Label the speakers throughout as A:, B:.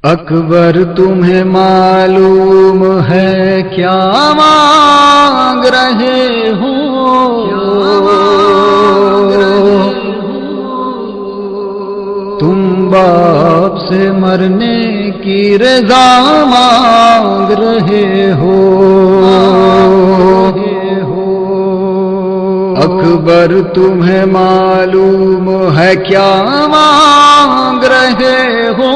A: اکبر تمہیں معلوم ہے کیا مانگ رہے ہو؟ تم باپ سے مرنے کی رضا مانگ رہے ہو۔ اکبر تمہیں معلوم ہے کیا مانگ رہے ہو؟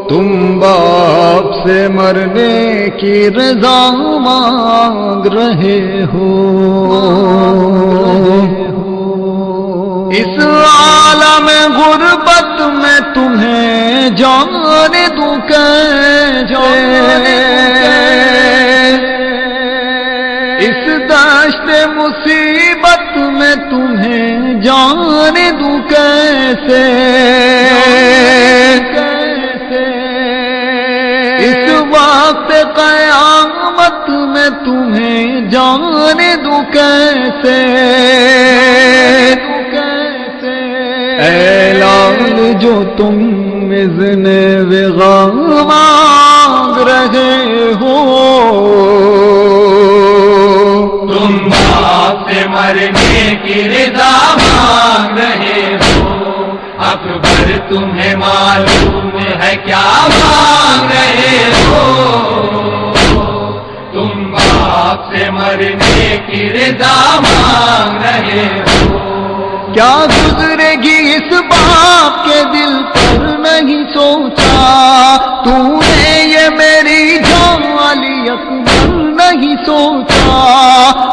A: تم باپ سے مرنے کی رضا مانگ رہے ہو۔ اس عالم غربت میں تمہیں جانے دوں کیسے؟ اس دشت مصیبت میں تمہیں جانے دوں کیسے؟ اس وقت قیامت میں تمہیں جانے دوں کیسے؟ اعلان جو تم اذن وغا مانگ رہے ہو۔
B: تم باپ سے مرنے کی رضا مانگ رہے ہو۔ اکبر تمہیں معلوم ہے کیا مانگ رہے ہو؟ تم باپ سے مرنے کی رضا مانگ رہے ہو۔
A: کیا گزرے گی اس باپ کے دل پر نہیں سوچا؟ تو نے یہ میری جان علی اکبر نہیں سوچا؟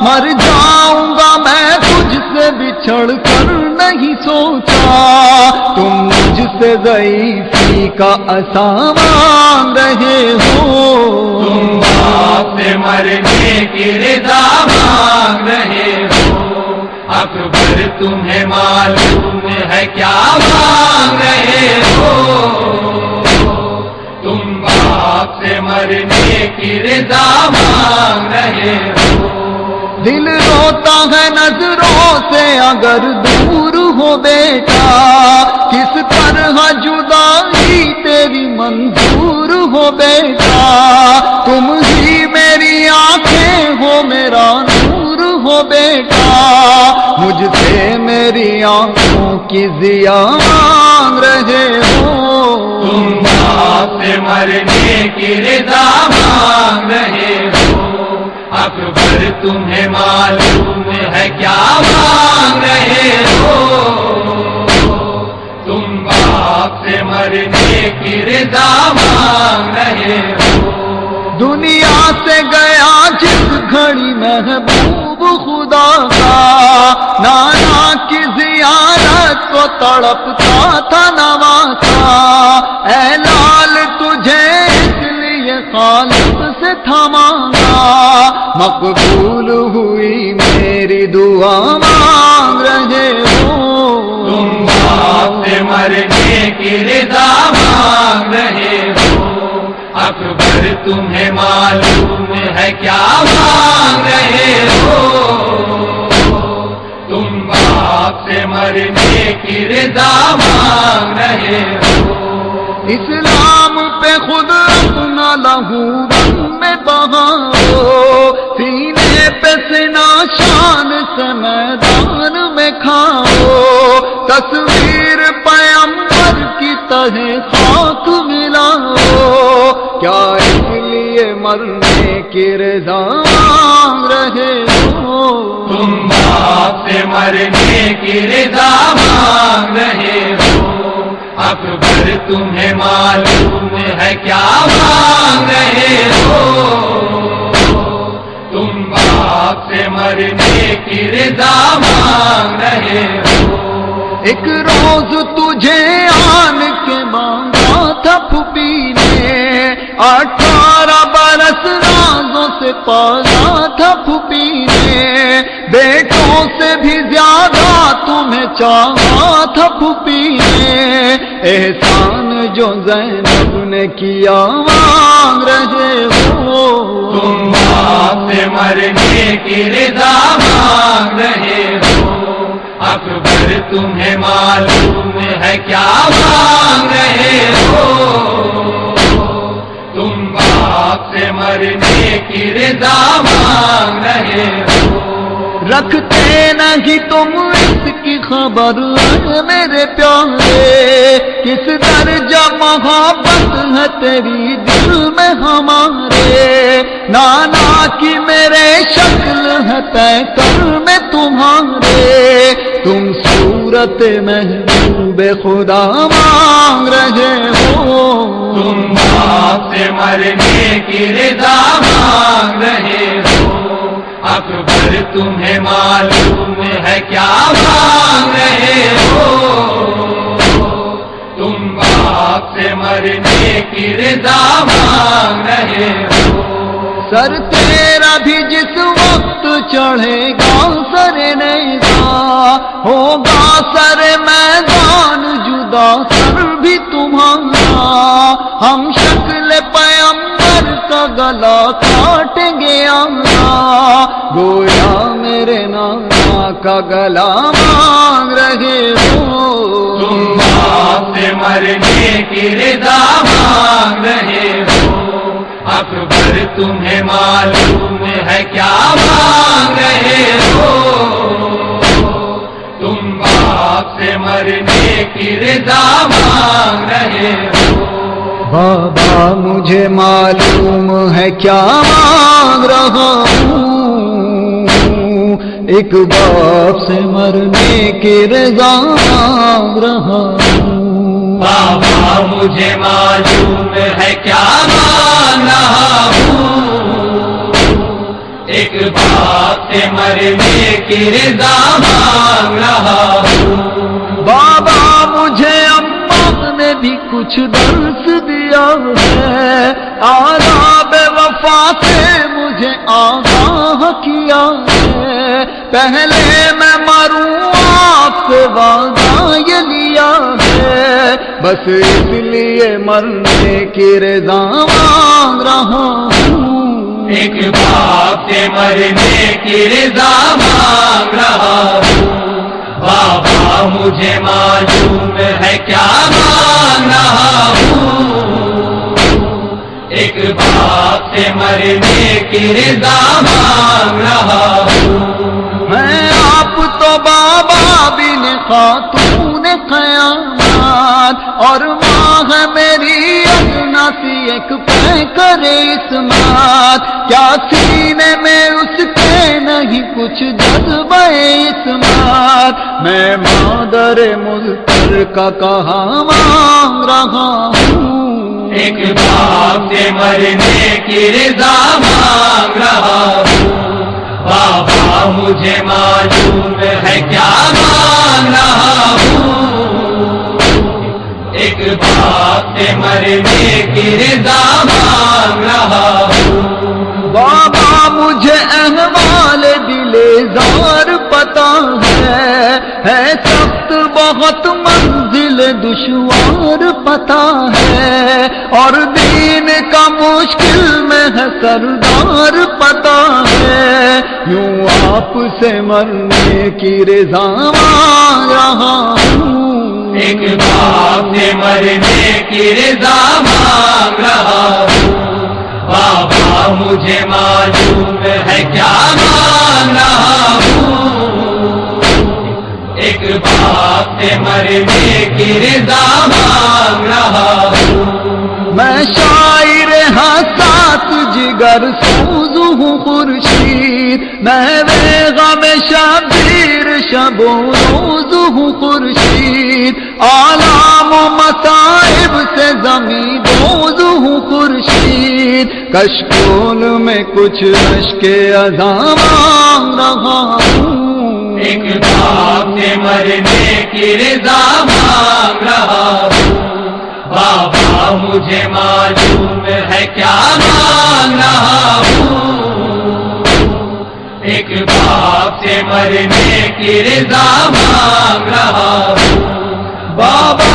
A: مر جاؤں گا میں تجھ سے بچھڑ کر نہیں سوچا؟ تم مجھ سے ضعیفی کا عصا مانگ رہے ہو۔
B: تم باپ سے مرنے کی رضا مانگ رہے ہو۔ اکبر تمہیں معلوم ہے کیا مانگ رہے ہو؟ تم باپ سے مرنے کی رضا مانگ رہے ہو۔
A: دل روتا ہے نظروں سے اگر دور ہو بیٹا، کس طرح جدائی تیری منظور ہو بیٹا؟ تم ہی میری آنکھیں ہو، میرا نور ہو بیٹا، مجھ سے میری آنکھوں کی ضیا مانگ رہے ہو۔
B: تم باپ سے مرنے کی رضا مانگ رہے ہو۔ اکبر تمہیں معلوم ہے کیا مانگ رہے ہو؟ تم باپ سے مرنے کی رضا مانگ رہے ہو۔
A: دنیا سے گیا جس گھڑی محبوب خدا کا، نانا کی زیارت کو تڑپتا تھا نواسا۔ اے لال تجھے اس لیے خالق سے تھا مانگا، مقبول ہوئی میری دعا مانگ رہے ہو۔
B: تم باپ سے مرنے کی رضا مانگ رہے ہو۔ اکبر تمہیں معلوم ہے کیا مانگ رہے ہو؟ تم باپ سے مرنے کی رضا مانگ رہے ہو۔
A: اسلام پہ خود اپنا لہو رنگ میں بہاؤ، سینے پہ سنا شان سے میدان میں کھاؤ، تصویر پیمبر کی تہ خاک ملاؤ، کیا اس لیے مرنے کی رضا مانگ رہے ہو؟
B: تم باپ سے مرنے کی رضا مانگ رہے ہو۔ اکبر تمہیں معلوم ہے کیا مانگ رہے ہو؟ تم باپ سے مرنے کی رضا مانگ رہے ہو۔
A: ایک روز تجھے آن کے مانگا تھا پھوپھی نے، 18 برس نازوں سے پالا تھا پھوپھی نے، بیٹوں سے بھی زیادہ تمہیں چاہا تھا پھوپھی نے، احسان جو زینب نے کیا مانگ رہے ہو۔
B: تم باپ سے مرنے کی رضا مانگ رہے ہو۔ اکبر تمہیں معلوم ہے کیا مانگ رہے ہو؟ تم باپ سے مرنے کی رضا مانگ رہے ہو؟
A: رکھتے نہیں تم اس کی خبر میرے پیارے، کس درجہ محبت ہے تیری دل میں ہمارے، نانا کی میرے شکل ہے طے کر میں تمہارے، تم صورت محبوب خدا مانگ رہے ہو؟
B: تم باپ سے مرنے کی رضا مانگ رہے ہو؟ اکبر تمہیں معلوم ہے کیا مانگ رہے ہو؟ تم باپ سے مرنے کی رضا مانگ رہے ہو؟
A: سر تیرا بھی جس وقت چڑھے گا سر نیزا، ہوگا سر میدان جدا سر بھی تمہارا، ہم شکل پیمبر کا گلا کاٹیں گے اللہ، گویا میرے نانا کا گلا مانگ رہے ہو؟
B: تم باپ سے مرنے کی رضا مانگ رہے ہو؟ اکبر تمہیں معلوم ہے کیا مانگ رہے ہو؟ تم باپ سے مرنے کی رضا مانگ رہے ہو؟
A: بابا مجھے معلوم ہے کیا مانگ رہا ہوں، ایک باپ سے مرنے کی رضا مانگ رہا ہوں۔
B: بابا مجھے معلوم ہے کیا مانگ رہا ہوں، ایک باپ سے مرنے کی رضا مانگ رہا ہوں۔
A: بابا مجھے اماں نے بھی کچھ درس دیا ہے، آداب وفا سے مجھے آگاہ کیا ہے، پہلے میں مروں آپ سے وعدہ یہ لیا ہے، بس اس لیے مرنے کی رضا مانگ رہا ہوں۔
B: ایک باپ سے مرنے کی رضا مانگ رہا ہوں۔ بابا مجھے معلوم ہے کیا مانگ رہا ہوں، ایک باپ سے مرنے کی رضا مانگ رہا ہوں۔
A: میں آپ تو بابا بن خاتون قیامت، اور ماں ہے میری ادنا سی ایک کرے اسمات، کیا سینے میں اس کے نہیں کچھ جذبہ اسمات، میں مادر مضطر کا کہاں مانگ رہا ہوں۔
B: ایک باپ سے مرنے کی رضا مانگ رہا ہوں۔ بابا مجھے معلوم ہے کیا مانگ رہا ہوں، ایک باپ سے مرنے کی رضا مانگ رہا ہوں۔
A: بابا مجھے احوال دل زار پتا ہے سخت بہت منزل دشوار پتا ہے، اور دین کا مشکل میں ہے سردار پتا ہے، یوں آپ سے مرنے کی رضا مانگ رہا ہوں۔
B: ایک باپ سے مرنے کی رضا مانگ رہا ہوں۔ بابا مجھے معلوم ہے کیا مانگ رہا ہوں، ایک باپ سے مرنے کی رضا مانگ رہا ہوں۔
A: میں شاعر حساس جگر سوز ہوں خورشید، میں غم شبیر شب و روز ہوں خورشید، آلام و مصائب سے زمین دوز ہوں خورشید، کشکول میں کچھ اشک اذاں مانگ رہا ہوں۔
B: ایک باپ سے مرنے کی رضا مانگ رہا ہوں۔ بابا مجھے معلوم ہے کیا مانگ رہا ہوں، ایک باپ سے مرنے کی رضا مانگ رہا ہوں۔
A: بابا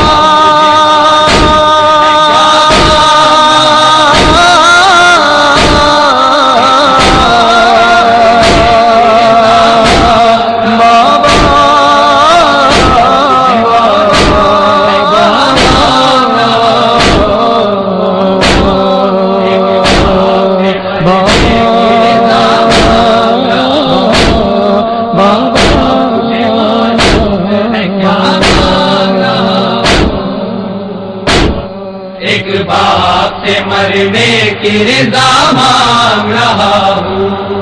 B: مرنے کی رضا مانگ رہا ہوں